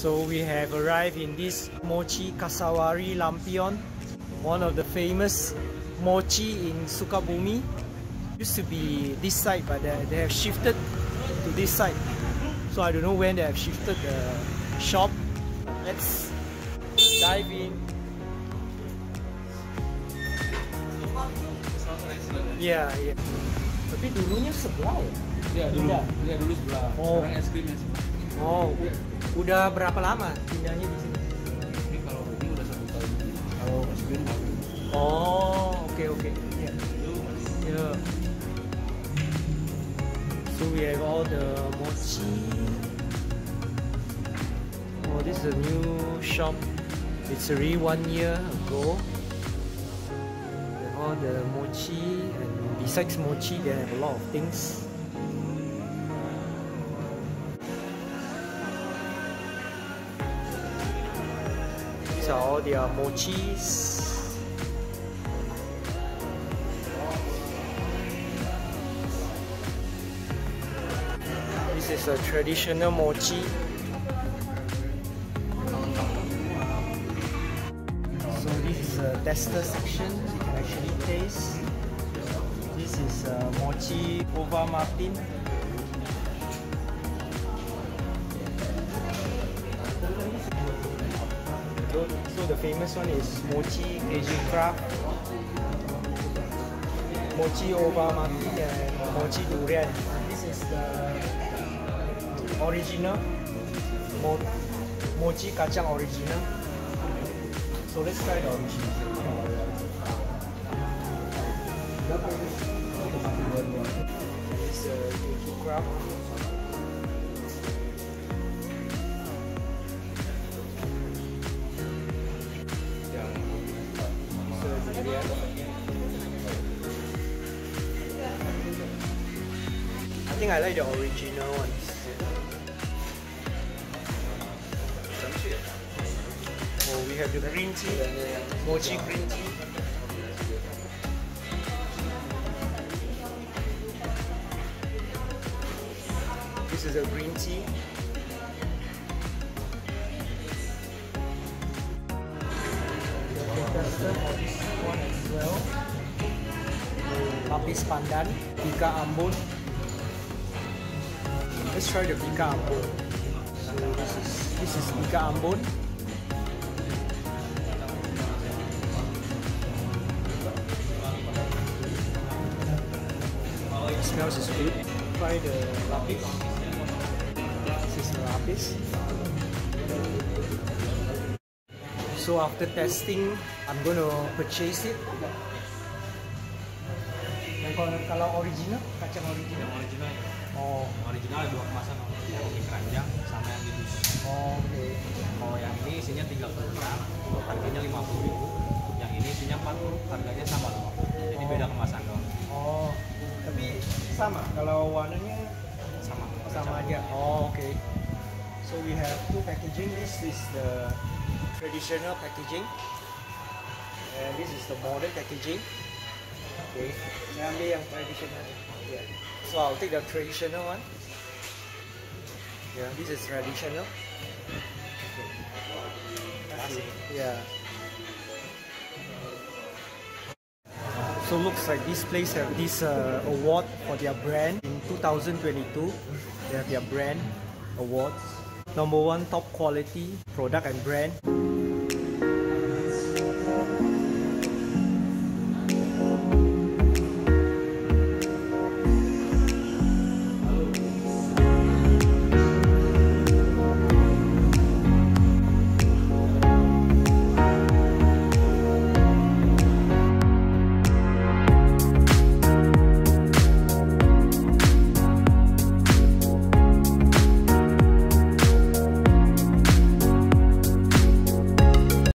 So we have arrived in this Mochi Kaswari Lampion, one of the famous mochi in Sukabumi. Used to be this side, but they have shifted to this side. So I don't know when they have shifted the shop. Let's dive in. Yeah. Tapi dulunya sebelah ya? Iya dulu sebelah. Oh. Sekarang es krimnya sebelah. Oh, udah berapa lama pindahnya di sini? Ini kalau ini udah 1 tahun. Kalau es krim baru. Oh, oke. Yeah. Yeah. So we have all the mochi. Oh, this is a new shop. It's already 1 year ago. We have all the mochi, and besides mochi, they have a lot of things. These are all their mochis. This is a traditional mochi. So this is a tester section. You can actually taste. This is mochi ova Martin. So the famous one is mochi Asian craft, mochi ova Martin, and mochi durian. This is the original mochi kacang original. So let's try the original. This is Asian craft. I think I like the original ones. Oh, we have the green tea, mochi green tea. This is a green tea. This one as well. Lapis pandan, Bika Ambon. Let's try the Bika Ambon. So this is Bika Ambon. It smells is good. Try the lapis. This is the lapis. So after testing, I'm gonna purchase it. Yang kalau original, kacang original. Yang original. Oh. Yang original ada 2 kemasan, yang di keranjang sama yang di dus. Oh, oke. Kalau yang ini isinya 30 gram, harganya 50.000. Yang ini isinya 40, harganya sama loh. Jadi beda kemasan doang. Oh, tapi sama. Kalau warnanya sama aja. Oh, oke. So we have 2 packaging. This is the traditional packaging, and this is the modern packaging. Okay, saya ambil yang traditional. Yeah. So I'll take the traditional one. Yeah, this is traditional. Okay. Yeah. So looks like this place have this award for their brand in 2022. They have their brand awards. #1 top quality product and brand.